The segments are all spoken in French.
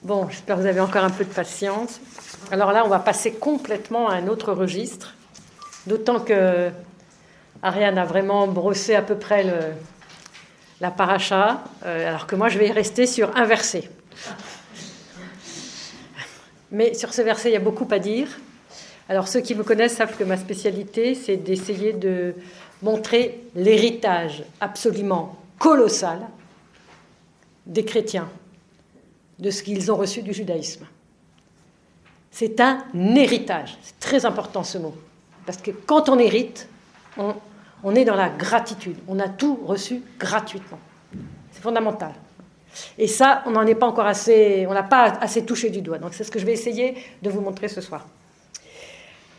Bon, j'espère que vous avez encore un peu de patience. Alors là, on va passer complètement à un autre registre, d'autant que Ariane a vraiment brossé à peu près la paracha, alors que moi, je vais rester sur un verset. Mais sur ce verset, il y a beaucoup à dire. Alors, ceux qui me connaissent savent que ma spécialité, c'est d'essayer de montrer l'héritage absolument colossal des chrétiens, de ce qu'ils ont reçu du judaïsme. C'est un héritage. C'est très important ce mot. Parce que quand on hérite, on est dans la gratitude. On a tout reçu gratuitement. C'est fondamental. Et ça, on n'en est pas encore assez, on n'a pas assez touché du doigt. Donc c'est ce que je vais essayer de vous montrer ce soir.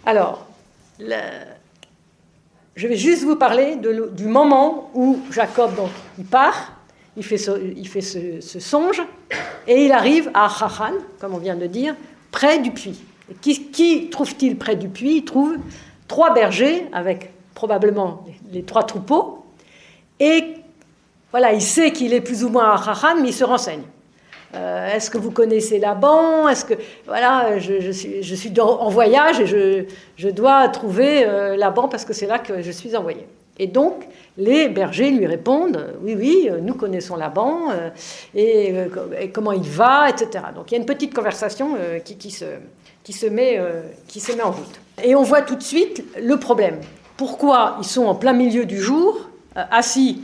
Alors, je vais juste vous parler du moment où Jacob, donc, il part, il fait ce songe, et il arrive à Haran, comme on vient de dire, près du puits. Et qui trouve-t-il près du puits? Il trouve 3 bergers, avec probablement les 3 troupeaux, et voilà, il sait qu'il est plus ou moins à Haran, mais il se renseigne. Est-ce que vous connaissez Laban? Est-ce que voilà, je suis en voyage et je dois trouver Laban parce que c'est là que je suis envoyé. Et donc les bergers lui répondent oui, nous connaissons Laban et comment il va, etc. Donc il y a une petite conversation qui se met en route. Et on voit tout de suite le problème. Pourquoi ils sont en plein milieu du jour, assis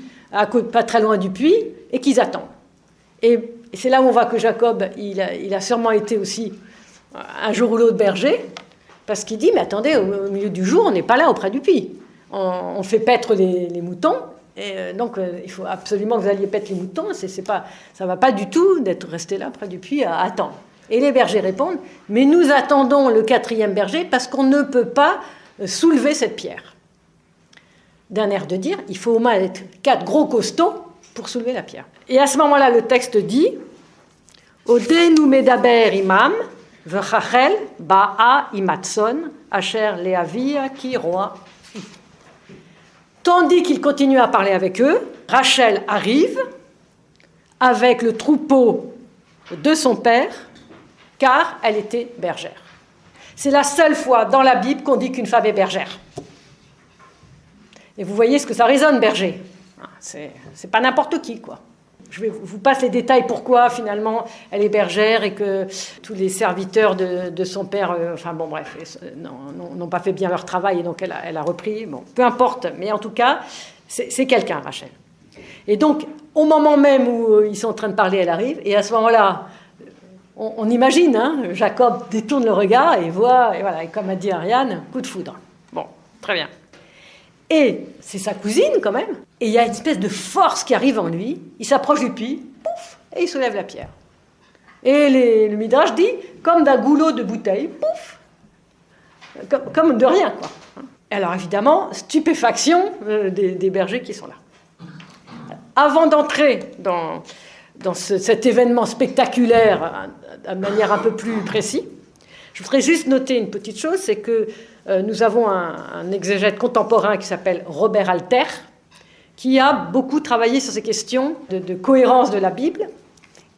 pas très loin du puits, et qu'ils attendent. Et c'est là où on voit que Jacob, il a sûrement été aussi un jour ou l'autre berger, parce qu'il dit, mais attendez, au milieu du jour, on n'est pas là auprès du puits. On fait paître les moutons, et donc il faut absolument que vous alliez paître les moutons, ça ne va pas du tout d'être resté là près du puits à attendre. Et les bergers répondent, mais nous attendons le 4e berger parce qu'on ne peut pas soulever cette pierre. D'un air de dire, il faut au moins être 4 gros costauds pour soulever la pierre. Et à ce moment-là, le texte dit Odenu medaber imam, v'chachel ba'a imatson, asher leavia ki roa. Tandis qu'il continue à parler avec eux, Rachel arrive avec le troupeau de son père, car elle était bergère. C'est la seule fois dans la Bible qu'on dit qu'une femme est bergère. Et vous voyez ce que ça résonne, berger. C'est pas n'importe qui, quoi. Je vous passe les détails pourquoi, finalement, elle est bergère et que tous les serviteurs de son père, n'ont pas fait bien leur travail et donc elle a repris. Bon, peu importe, mais en tout cas, c'est quelqu'un, Rachel. Et donc, au moment même où ils sont en train de parler, elle arrive, et à ce moment-là, on imagine, Jacob détourne le regard et voit, et voilà, et comme a dit Ariane, coup de foudre. Bon, très bien. Et c'est sa cousine, quand même. Et il y a une espèce de force qui arrive en lui. Il s'approche du puits, pouf, et il soulève la pierre. Et le Midrash dit, comme d'un goulot de bouteille, pouf, comme de rien, quoi. Alors, évidemment, stupéfaction des bergers qui sont là. Avant d'entrer dans cet événement spectaculaire de manière un peu plus précise, je voudrais juste noter une petite chose, c'est que nous avons un exégète contemporain qui s'appelle Robert Alter, qui a beaucoup travaillé sur ces questions de cohérence de la Bible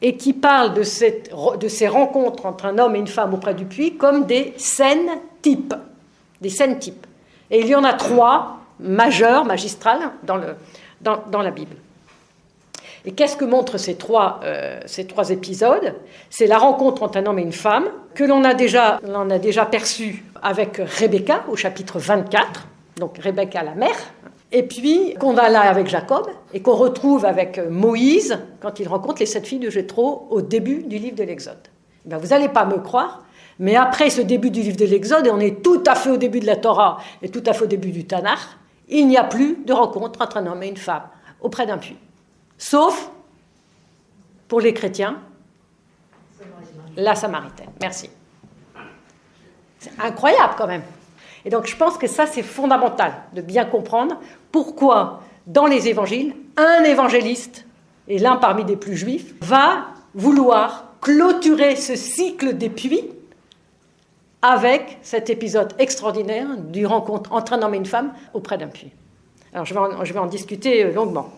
et qui parle de ces rencontres entre un homme et une femme auprès du puits comme des scènes types. Des scènes types. Et il y en a 3 majeures, magistrales, dans la Bible. Et qu'est-ce que montrent ces trois épisodes? C'est la rencontre entre un homme et une femme, que l'on a déjà perçue avec Rebecca au chapitre 24, donc Rebecca la mère, et puis qu'on a là avec Jacob, et qu'on retrouve avec Moïse, quand il rencontre les 7 filles de Jéthro au début du livre de l'Exode. Ben, vous n'allez pas me croire, mais après ce début du livre de l'Exode, et on est tout à fait au début de la Torah, et tout à fait au début du Tanakh, il n'y a plus de rencontre entre un homme et une femme auprès d'un puits. Sauf pour les chrétiens, la Samaritaine. Merci. C'est incroyable quand même. Et donc je pense que ça c'est fondamental de bien comprendre pourquoi dans les évangiles, un évangéliste, et l'un parmi les plus juifs, va vouloir clôturer ce cycle des puits avec cet épisode extraordinaire d'une rencontre entre un homme et une femme auprès d'un puits. Alors je vais en discuter longuement.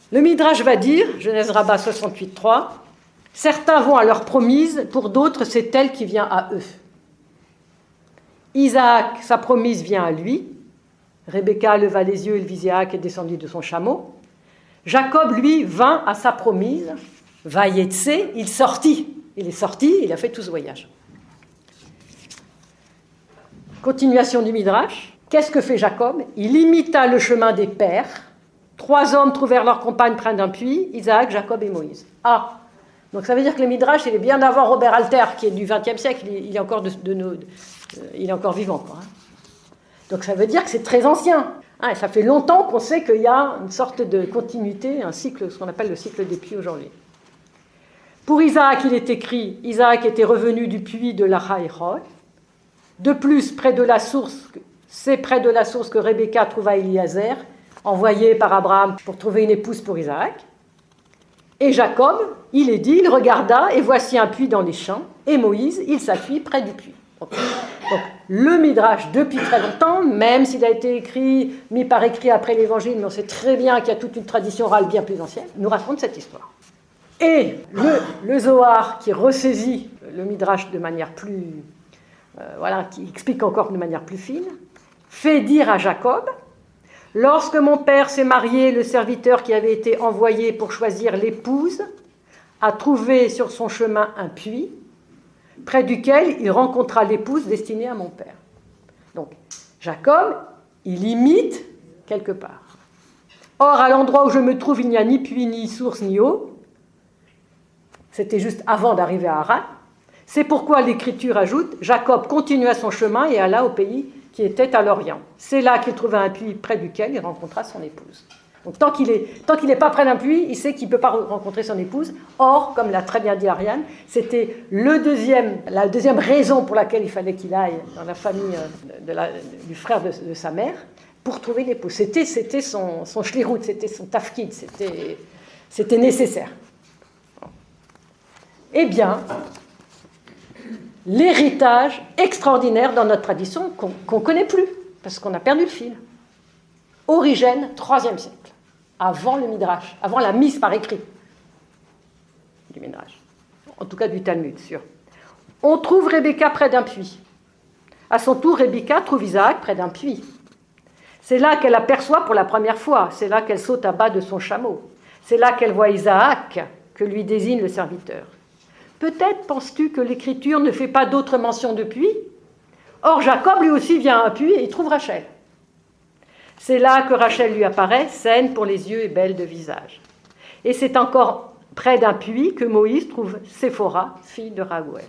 Le Midrash va dire, Genèse Rabbah 68.3, Certains vont à leur promise, pour d'autres, c'est elle qui vient à eux. Isaac, sa promise vient à lui. Rebecca leva les yeux, il vit Isaac et descendit de son chameau. Jacob, lui, vint à sa promise. Vayetse, il sortit. Il est sorti, il a fait tout ce voyage. Continuation du Midrash. Qu'est-ce que fait Jacob? Il imita le chemin des pères. 3 hommes trouvèrent leur compagne près d'un puits, Isaac, Jacob et Moïse. Ah, donc ça veut dire que le Midrash, il est bien avant Robert Alter, qui est du XXe siècle, il est encore, il est encore vivant, quoi. Donc ça veut dire que c'est très ancien. Et ça fait longtemps qu'on sait qu'il y a une sorte de continuité, un cycle, ce qu'on appelle le cycle des puits aujourd'hui. Pour Isaac, il est écrit, Isaac était revenu du puits de Lahaïrod. De plus, c'est près de la source que Rebecca trouva Eliezer, envoyé par Abraham pour trouver une épouse pour Isaac. Et Jacob, il est dit, il regarda, et voici un puits dans les champs, et Moïse, il s'appuie près du puits. Donc, le Midrash, depuis très longtemps, même s'il a été mis par écrit après l'Évangile, mais on sait très bien qu'il y a toute une tradition orale bien plus ancienne, nous raconte cette histoire. Et le Zohar, qui ressaisit le Midrash de manière plus... qui explique encore de manière plus fine, fait dire à Jacob, « Lorsque mon père s'est marié, le serviteur qui avait été envoyé pour choisir l'épouse a trouvé sur son chemin un puits, près duquel il rencontra l'épouse destinée à mon père. » Donc, Jacob, il imite quelque part. Or, à l'endroit où je me trouve, il n'y a ni puits, ni source, ni eau. C'était juste avant d'arriver à Haran. C'est pourquoi l'Écriture ajoute, Jacob continua son chemin et alla au pays qui était à l'Orient. C'est là qu'il trouva un puits près duquel il rencontra son épouse. Donc tant qu'il n'est pas près d'un puits, il sait qu'il ne peut pas rencontrer son épouse. Or, comme l'a très bien dit Ariane, c'était la deuxième raison pour laquelle il fallait qu'il aille dans la famille du frère de sa mère, pour trouver l'épouse. C'était son shlirout, c'était son tafkid, c'était nécessaire. Eh bien, l'héritage extraordinaire dans notre tradition qu'on ne connaît plus, parce qu'on a perdu le fil. Origène, 3e siècle, avant le Midrash, avant la mise par écrit du Midrash, en tout cas du Talmud, sûr. On trouve Rebecca près d'un puits. À son tour, Rebecca trouve Isaac près d'un puits. C'est là qu'elle aperçoit pour la première fois, c'est là qu'elle saute à bas de son chameau, c'est là qu'elle voit Isaac, que lui désigne le serviteur. Peut-être penses-tu que l'Écriture ne fait pas d'autre mention de puits? Or, Jacob, lui aussi, vient à un puits et il trouve Rachel. C'est là que Rachel lui apparaît, saine pour les yeux et belle de visage. Et c'est encore près d'un puits que Moïse trouve Séphora, fille de Raguel.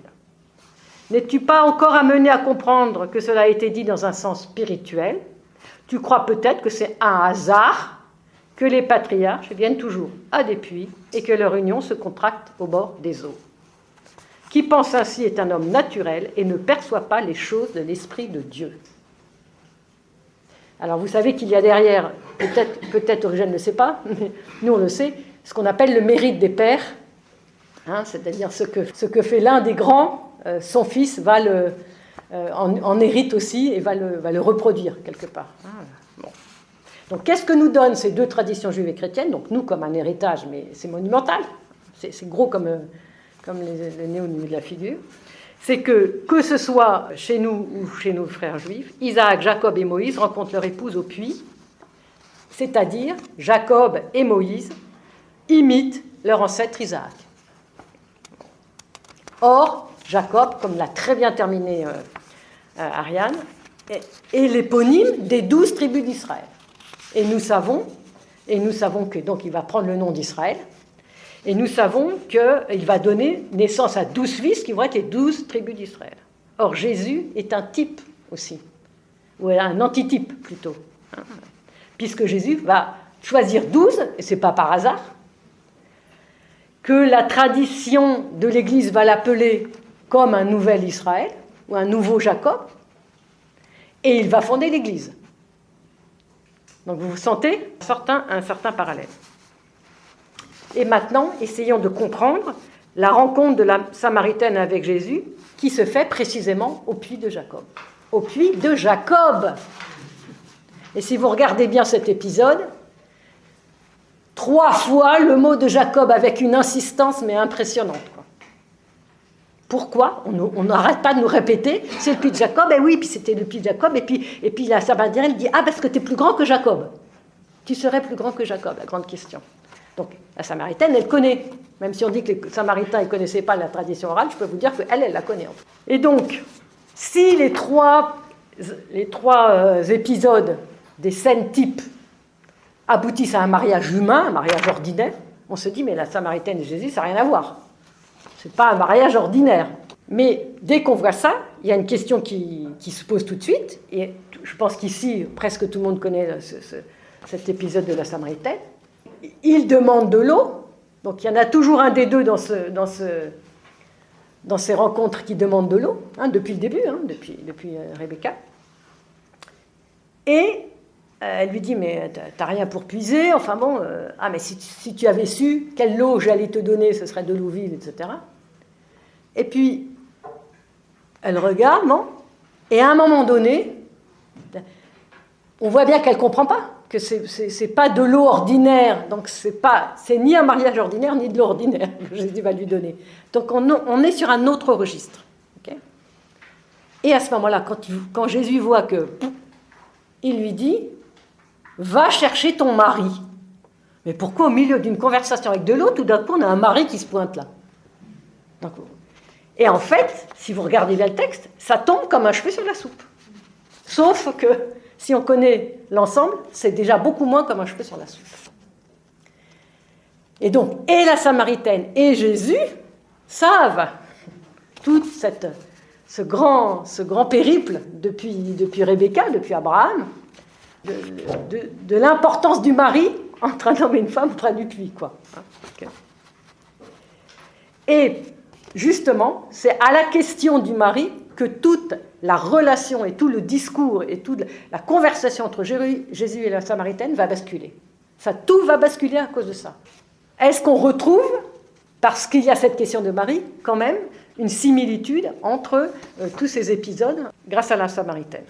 N'es-tu pas encore amené à comprendre que cela a été dit dans un sens spirituel? Tu crois peut-être que c'est un hasard que les patriarches viennent toujours à des puits et que leur union se contracte au bord des eaux. Qui pense ainsi est un homme naturel et ne perçoit pas les choses de l'Esprit de Dieu. Alors vous savez qu'il y a derrière, peut-être Origène ne le sait pas, mais nous on le sait, ce qu'on appelle le mérite des pères, c'est-à-dire ce que fait l'un des grands, son fils va en hérite aussi et va le reproduire quelque part. Bon. Donc qu'est-ce que nous donnent ces 2 traditions juives et chrétiennes? Donc nous comme un héritage, mais c'est monumental, c'est gros comme les nez au niveau de la figure, c'est que ce soit chez nous ou chez nos frères juifs, Isaac, Jacob et Moïse rencontrent leur épouse au puits, c'est-à-dire Jacob et Moïse imitent leur ancêtre Isaac. Or, Jacob, comme l'a très bien terminé Ariane, est l'éponyme des 12 tribus d'Israël. Et nous savons que donc il va prendre le nom d'Israël. Et nous savons qu'il va donner naissance à 12 fils qui vont être les 12 tribus d'Israël. Or, Jésus est un type aussi, ou un antitype plutôt, puisque Jésus va choisir 12, et ce n'est pas par hasard, que la tradition de l'Église va l'appeler comme un nouvel Israël, ou un nouveau Jacob, et il va fonder l'Église. Donc vous sentez un certain parallèle. Et maintenant, essayons de comprendre la rencontre de la Samaritaine avec Jésus qui se fait précisément au puits de Jacob. Au puits de Jacob. Et si vous regardez bien cet épisode, 3 fois le mot de Jacob avec une insistance mais impressionnante, quoi. Pourquoi on n'arrête pas de nous répéter, c'est le puits de Jacob, et oui, puis c'était le puits de Jacob, et puis la Samaritaine dit, ah, parce que tu es plus grand que Jacob. Tu serais plus grand que Jacob, la grande question. Donc la Samaritaine, elle connaît. Même si on dit que les Samaritains ne connaissaient pas la tradition orale, je peux vous dire qu'elle la connaît. Et donc, si les trois épisodes des scènes types aboutissent à un mariage humain, un mariage ordinaire, on se dit, mais la Samaritaine et Jésus, ça n'a rien à voir. Ce n'est pas un mariage ordinaire. Mais dès qu'on voit ça, il y a une question qui se pose tout de suite, et je pense qu'ici, presque tout le monde connaît cet épisode de la Samaritaine. Il demande de l'eau, donc il y en a toujours un des deux dans ces rencontres qui demande de l'eau, depuis le début, depuis Rebecca. Et elle lui dit, mais t'as rien pour puiser, enfin bon, mais si tu avais su quelle eau j'allais te donner, ce serait de l'eau vive, etc. Et puis, elle regarde, non, et à un moment donné, on voit bien qu'elle ne comprend pas, que c'est pas de l'eau ordinaire, donc c'est ni un mariage ordinaire, ni de l'eau ordinaire que Jésus va lui donner. Donc on est sur un autre registre. Okay, et à ce moment-là, quand Jésus voit que, il lui dit, va chercher ton mari. Mais pourquoi au milieu d'une conversation avec de l'eau, tout d'un coup on a un mari qui se pointe là? Donc, et en fait, si vous regardez bien le texte, ça tombe comme un cheveu sur la soupe. Sauf que si on connaît l'ensemble, c'est déjà beaucoup moins comme un cheveu sur la soupe. Et donc, et la Samaritaine et Jésus savent tout ce grand périple depuis Rebecca, depuis Abraham, de l'importance du mari entre un homme et une femme près du puits, quoi. Okay. Et justement, c'est à la question du mari que toute la relation et tout le discours et toute la conversation entre Jésus et la Samaritaine va basculer. Tout va basculer à cause de ça. Est-ce qu'on retrouve, parce qu'il y a cette question de mari, quand même, une similitude entre tous ces épisodes grâce à la Samaritaine?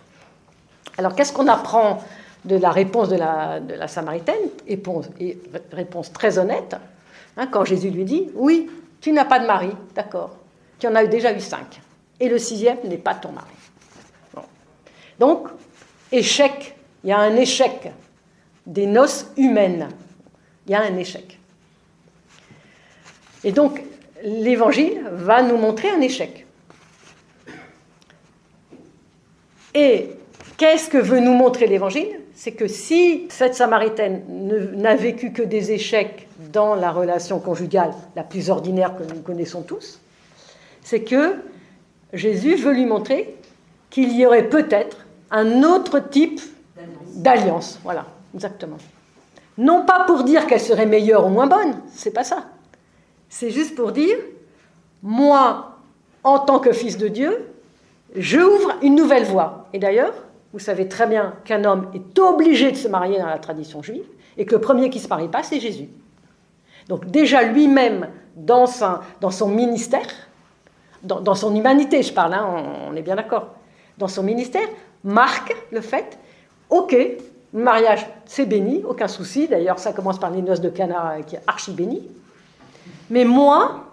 Alors, qu'est-ce qu'on apprend de la réponse de la Samaritaine? Réponse très honnête, quand Jésus lui dit, oui, tu n'as pas de mari, d'accord, tu en as déjà eu 5. Et le 6e n'est pas ton mari. Bon. Donc, échec, il y a un échec des noces humaines. Il y a un échec. Et donc, l'Évangile va nous montrer un échec. Et qu'est-ce que veut nous montrer l'Évangile? C'est que si cette Samaritaine n'a vécu que des échecs dans la relation conjugale la plus ordinaire que nous connaissons tous, c'est que Jésus veut lui montrer qu'il y aurait peut-être un autre type d'alliance. Voilà, exactement. Non pas pour dire qu'elle serait meilleure ou moins bonne, c'est pas ça. C'est juste pour dire, moi, en tant que fils de Dieu, j'ouvre une nouvelle voie. Et d'ailleurs, vous savez très bien qu'un homme est obligé de se marier dans la tradition juive, et que le premier qui ne se marie pas, c'est Jésus. Donc déjà lui-même, dans son ministère, dans son humanité, je parle, on est bien d'accord, dans son ministère, marque le fait, ok, le mariage, c'est béni, aucun souci, d'ailleurs ça commence par les noces de Cana qui est archi béni, mais moi,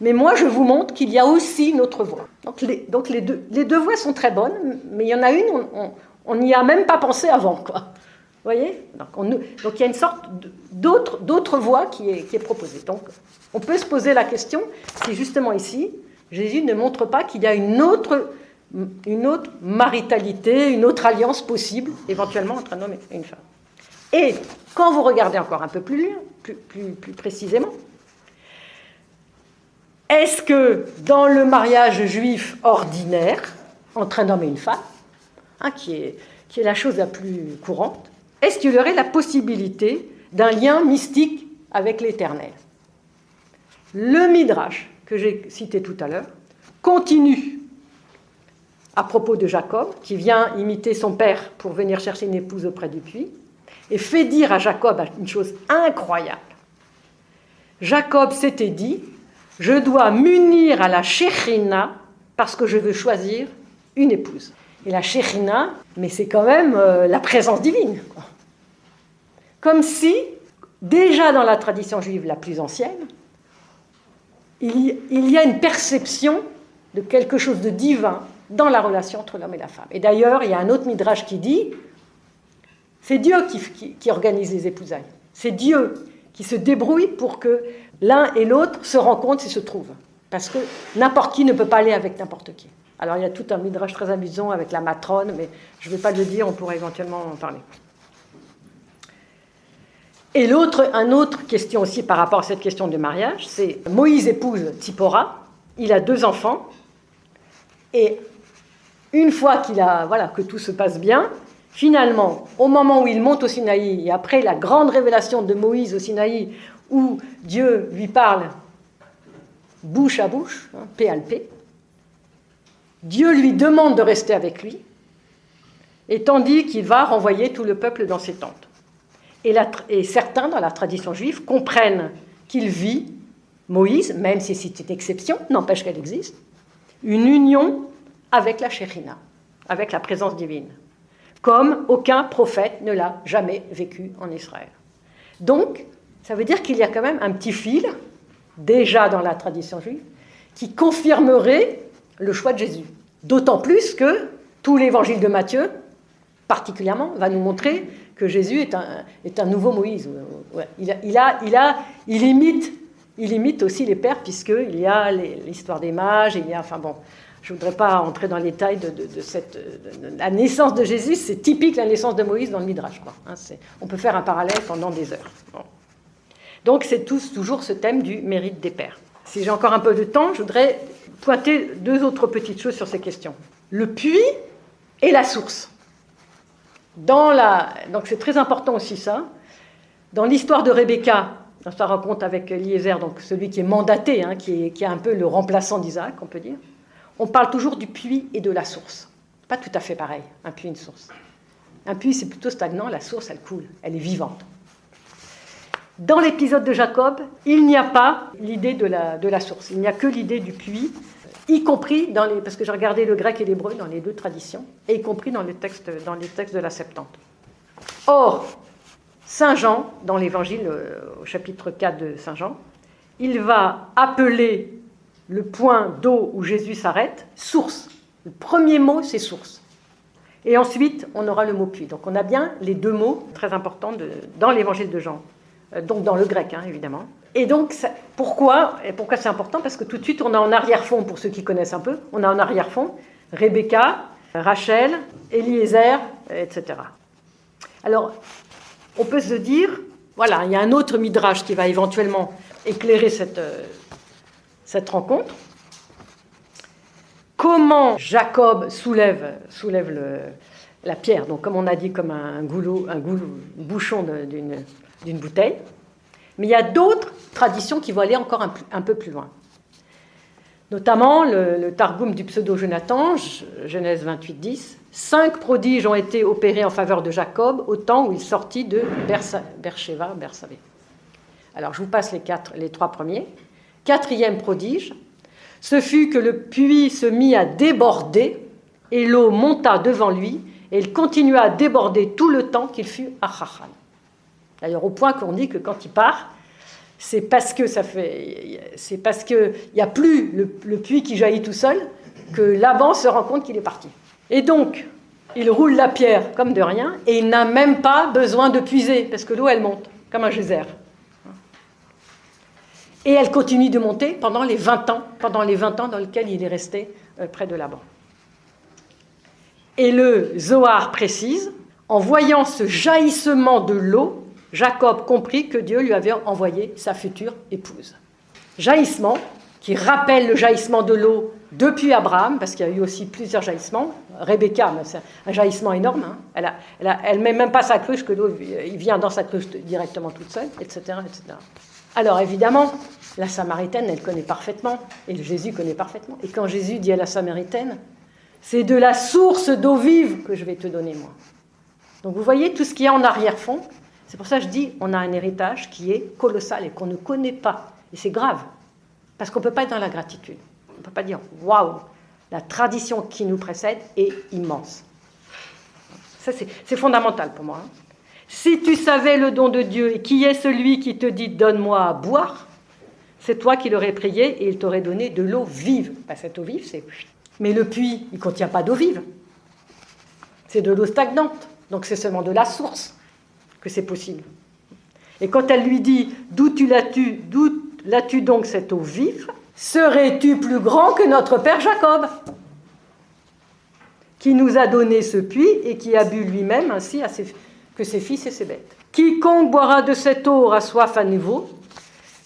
je vous montre qu'il y a aussi une autre voie. Donc les deux voies sont très bonnes, mais il y en a une, on n'y a même pas pensé avant, quoi. Vous voyez, donc il y a une sorte d'autre voie qui est proposée. Donc on peut se poser la question si justement ici, Jésus ne montre pas qu'il y a une autre maritalité, une autre alliance possible, éventuellement entre un homme et une femme. Et quand vous regardez encore un peu plus précisément, est-ce que dans le mariage juif ordinaire, entre un homme et une femme, qui est la chose la plus courante, est-ce qu'il y aurait la possibilité d'un lien mystique avec l'Éternel? Le Midrash, que j'ai cité tout à l'heure, continue à propos de Jacob, qui vient imiter son père pour venir chercher une épouse auprès du puits, et fait dire à Jacob une chose incroyable. Jacob s'était dit, je dois m'unir à la Shekhinah parce que je veux choisir une épouse. Et la Shekhinah, mais c'est quand même la présence divine, quoi. Comme si déjà dans la tradition juive la plus ancienne, il y a une perception de quelque chose de divin dans la relation entre l'homme et la femme. Et d'ailleurs, il y a un autre midrash qui dit, c'est Dieu qui organise les épousailles. C'est Dieu qui se débrouille pour que l'un et l'autre se rencontrent et se trouvent. Parce que n'importe qui ne peut pas aller avec n'importe qui. Alors il y a tout un midrash très amusant avec la matrone, mais je ne vais pas le dire, on pourrait éventuellement en parler. Et une autre question aussi par rapport à cette question de mariage, c'est Moïse épouse Tzipora, il a 2 enfants, et une fois que tout se passe bien, finalement, au moment où il monte au Sinaï, et après la grande révélation de Moïse au Sinaï, où Dieu lui parle bouche à bouche, paix à paix, Dieu lui demande de rester avec lui, et tandis qu'il va renvoyer tout le peuple dans ses tentes. Et certains, dans la tradition juive, comprennent qu'il vit, Moïse, même si c'est une exception, n'empêche qu'elle existe, une union avec la Shekhinah, avec la présence divine, comme aucun prophète ne l'a jamais vécu en Israël. Donc, ça veut dire qu'il y a quand même un petit fil, déjà dans la tradition juive, qui confirmerait le choix de Jésus. D'autant plus que tout l'évangile de Matthieu, particulièrement, va nous montrer que Jésus est un nouveau Moïse. Il imite aussi les pères, puisqu'il y a l'histoire des mages, je ne voudrais pas entrer dans les détails de la naissance de Jésus, c'est typique la naissance de Moïse dans le Midrash. On peut faire un parallèle pendant des heures. Bon. Donc c'est toujours ce thème du mérite des pères. Si j'ai encore un peu de temps, je voudrais pointer 2 autres petites choses sur ces questions. Le puits et la source. Donc c'est très important aussi ça. Dans l'histoire de Rebecca, dans sa rencontre avec Eliezer, donc celui qui est mandaté, qui est un peu le remplaçant d'Isaac, on peut dire, on parle toujours du puits et de la source. Pas tout à fait pareil, un puits et une source. Un puits, c'est plutôt stagnant, la source, elle coule, elle est vivante. Dans l'épisode de Jacob, il n'y a pas l'idée de la source, il n'y a que l'idée du puits, y compris parce que j'ai regardé le grec et l'hébreu dans les 2 traditions, et y compris dans les textes de la Septante. Or, Saint Jean, dans l'évangile au chapitre 4 de Saint Jean, il va appeler le point d'eau où Jésus s'arrête, source. Le premier mot, c'est source. Et ensuite, on aura le mot puits. Donc on a bien les 2 mots très importants dans l'évangile de Jean, donc dans le grec, évidemment. Et donc, pourquoi c'est important? Parce que tout de suite, on a en arrière-fond, pour ceux qui connaissent un peu, on a en arrière-fond Rebecca, Rachel, Eliezer, etc. Alors, on peut se dire, voilà, il y a un autre midrash qui va éventuellement éclairer cette rencontre. Comment Jacob soulève la pierre, donc comme on a dit, comme un bouchon d'une bouteille. Mais il y a d'autres traditions qui vont aller encore un peu plus loin. Notamment le Targum du pseudo-Jonathan, Genèse 28-10. 5 prodiges ont été opérés en faveur de Jacob au temps où il sortit de Beersheba. Alors je vous passe les 3 premiers. 4e prodige, ce fut que le puits se mit à déborder et l'eau monta devant lui et il continua à déborder tout le temps qu'il fut à Chachan. D'ailleurs, au point qu'on dit que quand il part, c'est parce qu'il n'y a plus le puits qui jaillit tout seul que Laban se rend compte qu'il est parti. Et donc, il roule la pierre comme de rien et il n'a même pas besoin de puiser parce que l'eau, elle monte comme un geyser. Et elle continue de monter pendant les 20 ans dans lesquels il est resté près de Laban. Et le Zohar précise, en voyant ce jaillissement de l'eau, Jacob comprit que Dieu lui avait envoyé sa future épouse. Jaillissement qui rappelle le jaillissement de l'eau depuis Abraham, parce qu'il y a eu aussi plusieurs jaillissements. Rebecca, c'est un jaillissement énorme. Elle ne met même pas sa cruche, que l'eau il vient dans sa cruche directement toute seule, etc., etc. Alors évidemment, la Samaritaine, elle connaît parfaitement, et Jésus connaît parfaitement. Et quand Jésus dit à la Samaritaine, c'est de la source d'eau vive que je vais te donner, moi. Donc vous voyez tout ce qu'il y a en arrière-fond. C'est pour ça que je dis, on a un héritage qui est colossal et qu'on ne connaît pas. Et c'est grave, parce qu'on ne peut pas être dans la gratitude. On ne peut pas dire, waouh, la tradition qui nous précède est immense. Ça, c'est fondamental pour moi. Si tu savais le don de Dieu et qui est celui qui te dit « donne-moi à boire », c'est toi qui l'aurais prié et il t'aurait donné de l'eau vive. Ben, cette eau vive, c'est... Mais le puits, il ne contient pas d'eau vive. C'est de l'eau stagnante. Donc c'est seulement de la source que c'est possible. Et quand elle lui dit « d'où l'as-tu donc cette eau vive ? Serais-tu plus grand que notre père Jacob ?» qui nous a donné ce puits et qui a bu lui-même ainsi que ses fils et ses bêtes. Quiconque boira de cette eau aura soif à nouveau,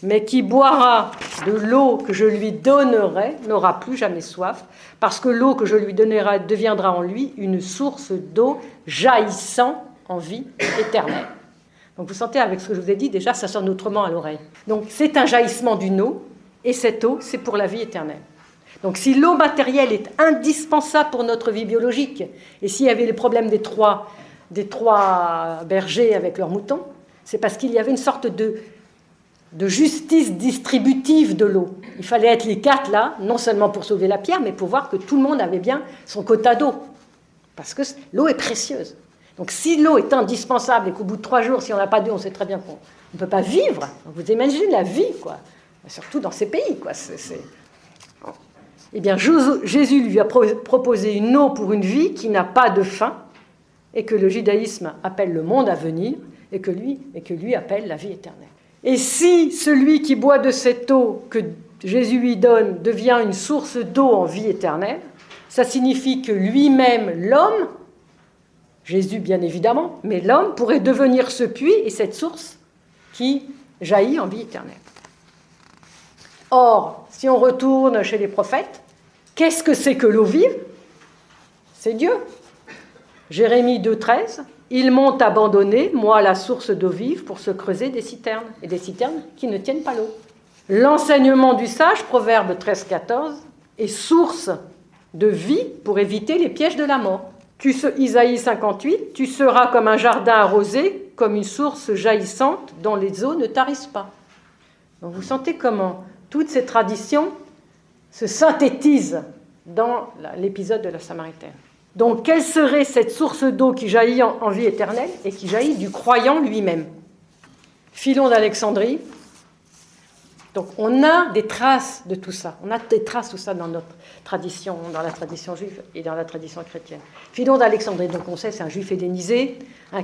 mais qui boira de l'eau que je lui donnerai n'aura plus jamais soif, parce que l'eau que je lui donnerai deviendra en lui une source d'eau jaillissant en vie éternelle. Donc vous sentez avec ce que je vous ai dit, déjà ça sonne autrement à l'oreille. Donc c'est un jaillissement d'une eau, et cette eau c'est pour la vie éternelle. Donc si l'eau matérielle est indispensable pour notre vie biologique, et s'il y avait le problème des trois bergers avec leurs moutons, c'est parce qu'il y avait une sorte de justice distributive de l'eau. Il fallait être les quatre là, non seulement pour sauver la pierre, mais pour voir que tout le monde avait bien son quota d'eau. Parce que l'eau est précieuse. Donc si l'eau est indispensable et qu'au bout de 3 jours, si on n'a pas d'eau, on sait très bien qu'on ne peut pas vivre. Donc vous imaginez la vie, quoi. Surtout dans ces pays, quoi. Eh bien, Jésus lui a proposé une eau pour une vie qui n'a pas de fin et que le judaïsme appelle le monde à venir et que lui appelle la vie éternelle. Et si celui qui boit de cette eau que Jésus lui donne devient une source d'eau en vie éternelle, ça signifie que lui-même, l'homme, Jésus bien évidemment, mais l'homme pourrait devenir ce puits et cette source qui jaillit en vie éternelle. Or, si on retourne chez les prophètes, qu'est-ce que c'est que l'eau vive ? C'est Dieu. Jérémie 2,13, « Ils m'ont abandonné, moi la source d'eau vive, pour se creuser des citernes, et des citernes qui ne tiennent pas l'eau. » L'enseignement du sage, Proverbe 13,14, est source de vie pour éviter les pièges de la mort. Isaïe 58, « Tu seras comme un jardin arrosé, comme une source jaillissante dont les eaux ne tarissent pas. » Donc vous sentez comment toutes ces traditions se synthétisent dans l'épisode de la Samaritaine. Donc, quelle serait cette source d'eau qui jaillit en vie éternelle et qui jaillit du croyant lui-même ? Philon d'Alexandrie. Donc, on a des traces de tout ça. On a des traces de tout ça dans notre tradition, dans la tradition juive et dans la tradition chrétienne. Philon d'Alexandrie, donc on sait, c'est un juif hellénisé,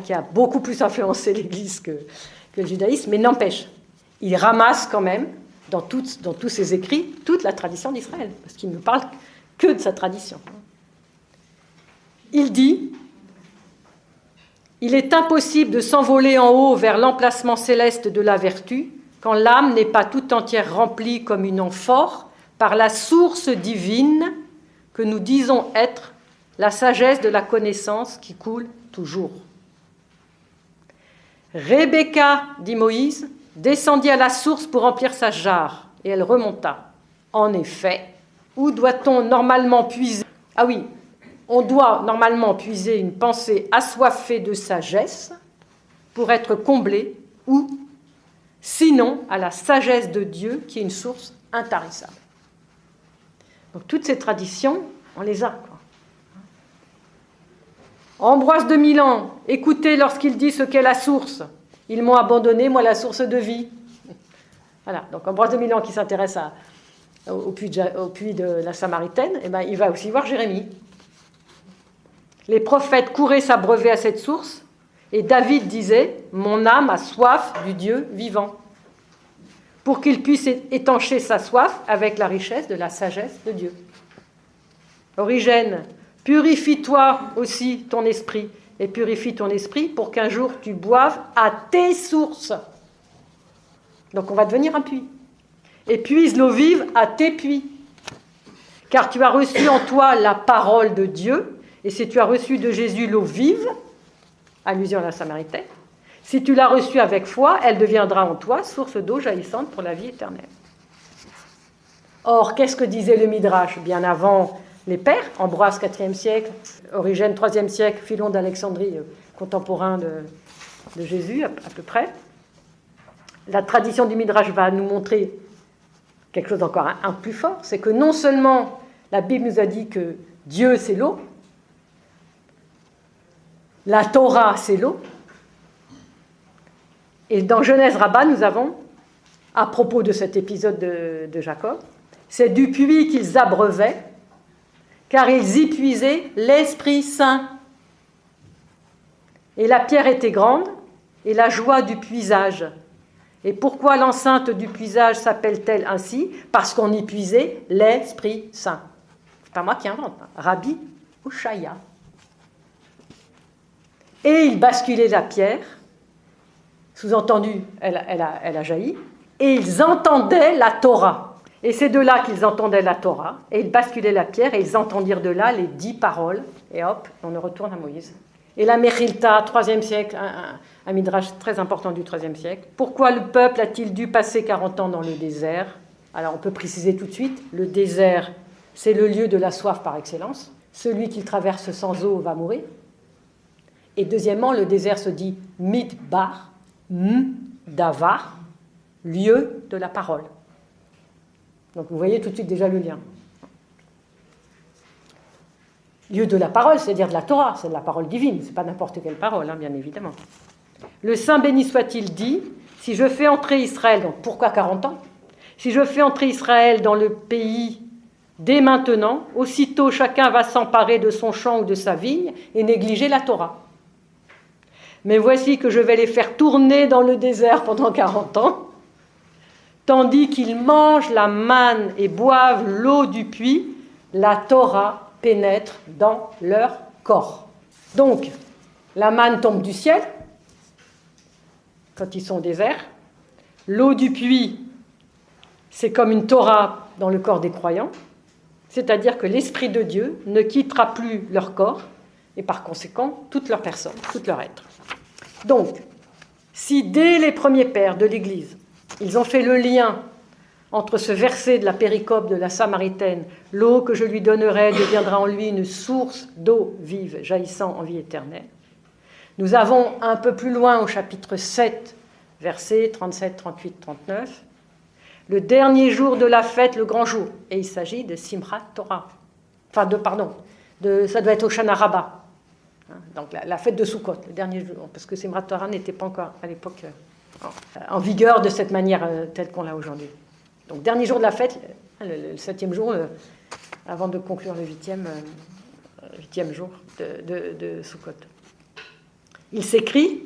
qui a beaucoup plus influencé l'Église que le judaïsme, mais n'empêche, il ramasse quand même dans tous ses écrits toute la tradition d'Israël, parce qu'il ne parle que de sa tradition. Il dit « Il est impossible de s'envoler en haut vers l'emplacement céleste de la vertu quand l'âme n'est pas tout entière remplie comme une amphore par la source divine que nous disons être la sagesse de la connaissance qui coule toujours. Rebecca, dit Moïse, descendit à la source pour remplir sa jarre, et elle remonta. En effet, où doit-on normalement puiser ? Ah oui, on doit normalement puiser une pensée assoiffée de sagesse pour être comblé, ou sinon à la sagesse de Dieu qui est une source intarissable. Donc toutes ces traditions, on les a, quoi. Ambroise de Milan, écoutez lorsqu'il dit ce qu'est la source. Ils m'ont abandonné, moi, la source de vie. Voilà, donc Ambroise de Milan qui s'intéresse au puits de la Samaritaine, eh ben, il va aussi voir Jérémie. Les prophètes couraient s'abreuver à cette source, et David disait « Mon âme a soif du Dieu vivant », pour qu'il puisse étancher sa soif avec la richesse de la sagesse de Dieu. Origène, purifie-toi aussi ton esprit, et purifie ton esprit pour qu'un jour tu boives à tes sources. Donc on va devenir un puits. Et puise l'eau vive à tes puits. Car tu as reçu en toi la parole de Dieu, et si tu as reçu de Jésus l'eau vive, allusion à la Samaritaine, si tu l'as reçue avec foi, elle deviendra en toi source d'eau jaillissante pour la vie éternelle. Or, qu'est-ce que disait le Midrash bien avant les pères, Ambroise 4e siècle, Origène 3e siècle, Philon d'Alexandrie, contemporain de Jésus à peu près. La tradition du Midrash va nous montrer quelque chose d'encore un plus fort, c'est que non seulement la Bible nous a dit que Dieu c'est l'eau, la Torah c'est l'eau, Et dans Genèse Rabbah, nous avons, à propos de cet épisode de Jacob, c'est du puits qu'ils abreuvaient, car ils y puisaient l'Esprit Saint. Et la pierre était grande, et la joie du puisage. Et pourquoi l'enceinte du puisage s'appelle-t-elle ainsi? Parce qu'on y puisait l'Esprit Saint. C'est pas moi qui invente, hein. Rabbi Oshaya. Et ils basculaient la pierre, sous-entendu, elle a jailli, et ils entendaient la Torah. Et c'est de là qu'ils entendaient la Torah, et ils basculaient la pierre, et ils entendirent de là les 10 paroles, et hop, on retourne à Moïse. Et la Mechilta, 3e siècle, un midrash très important du 3e siècle. Pourquoi le peuple a-t-il dû passer 40 ans dans le désert? Alors on peut préciser tout de suite, le désert, c'est le lieu de la soif par excellence. Celui qui traverse sans eau va mourir. Et deuxièmement, le désert se dit Midbar, Davar, lieu de la parole. Donc vous voyez tout de suite déjà le lien. Lieu de la parole, c'est-à-dire de la Torah, c'est de la parole divine, c'est pas n'importe quelle parole, hein, bien évidemment. Le Saint béni soit-il dit, si je fais entrer Israël, donc pourquoi 40 ans? Si je fais entrer Israël dans le pays dès maintenant, aussitôt chacun va s'emparer de son champ ou de sa vigne et négliger la Torah. Mais voici que je vais les faire tourner dans le désert pendant 40 ans, tandis qu'ils mangent la manne et boivent l'eau du puits, la Torah pénètre dans leur corps. Donc, la manne tombe du ciel, quand ils sont au désert. L'eau du puits, c'est comme une Torah dans le corps des croyants, c'est-à-dire que l'Esprit de Dieu ne quittera plus leur corps, et par conséquent, toute leur personne, tout leur être. Donc, si dès les premiers pères de l'Église, ils ont fait le lien entre ce verset de la péricope de la Samaritaine, « L'eau que je lui donnerai deviendra en lui une source d'eau vive, jaillissant en vie éternelle », nous avons un peu plus loin au chapitre 7, versets 37, 38, 39, le dernier jour de la fête, le grand jour, et il s'agit de Simchat Torah. Ça doit être au Shana Rabbah, donc la fête de Sukkot, le dernier jour, parce que Simchat Torah n'était pas encore à l'époque en vigueur de cette manière telle qu'on l'a aujourd'hui. Donc, dernier jour de la fête, le 7e jour, avant de conclure le 8e jour de Sukkot. Il s'écrit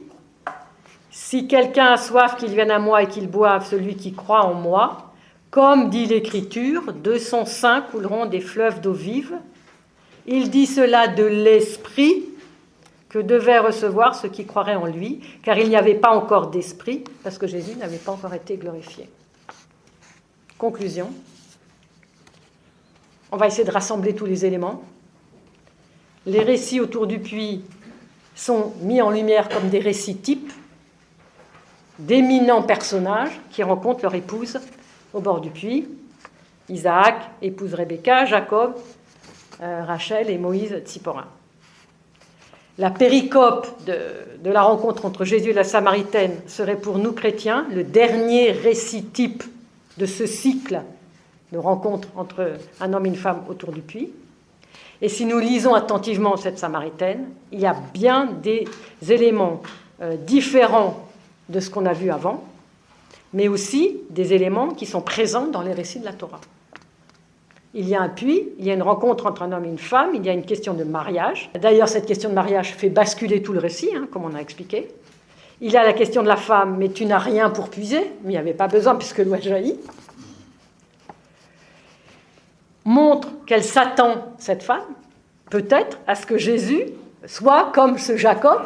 « Si quelqu'un a soif, qu'il vienne à moi et qu'il boive, celui qui croit en moi, comme dit l'Écriture, de son sein couleront des fleuves d'eau vive. Il dit cela de l'Esprit que devait recevoir ceux qui croiraient en lui, car il n'y avait pas encore d'Esprit, parce que Jésus n'avait pas encore été glorifié. » Conclusion. On va essayer de rassembler tous les éléments. Les récits autour du puits sont mis en lumière comme des récits types d'éminents personnages qui rencontrent leur épouse au bord du puits. Isaac épouse Rebecca, Jacob, Rachel et Moïse, Tzipora. La péricope de la rencontre entre Jésus et la Samaritaine serait pour nous chrétiens le dernier récit type de ce cycle de rencontre entre un homme et une femme autour du puits. Et si nous lisons attentivement cette Samaritaine, il y a bien des éléments différents de ce qu'on a vu avant, mais aussi des éléments qui sont présents dans les récits de la Torah. Il y a un puits, il y a une rencontre entre un homme et une femme, il y a une question de mariage. D'ailleurs, cette question de mariage fait basculer tout le récit, comme on a expliqué. Il y a la question de la femme, mais tu n'as rien pour puiser, mais il n'y avait pas besoin puisque l'eau jaillit. Montre qu'elle s'attend, cette femme, peut-être à ce que Jésus soit comme ce Jacob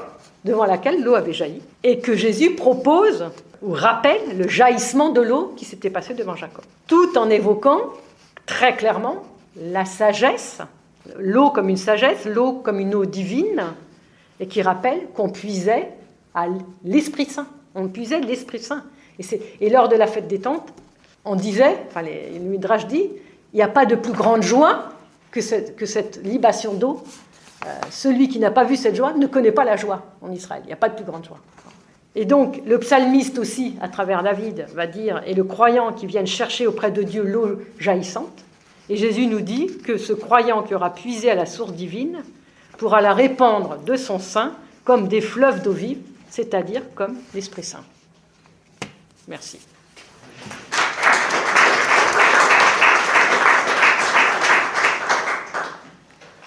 devant laquelle l'eau avait jailli, et que Jésus propose ou rappelle le jaillissement de l'eau qui s'était passé devant Jacob, tout en évoquant très clairement la sagesse, l'eau comme une sagesse, l'eau comme une eau divine, et qui rappelle qu'on puisait à l'Esprit Saint. On puisait l'Esprit Saint. Et lors de la fête des tentes, on disait, le Midrash dit, il n'y a pas de plus grande joie que cette libation d'eau. Celui qui n'a pas vu cette joie ne connaît pas la joie en Israël. Il n'y a pas de plus grande joie. Et donc, le psalmiste aussi, à travers David, va dire, et le croyant qui vient chercher auprès de Dieu l'eau jaillissante. Et Jésus nous dit que ce croyant qui aura puisé à la source divine pourra la répandre de son sein comme des fleuves d'eau vive, c'est-à-dire comme l'Esprit Saint. Merci.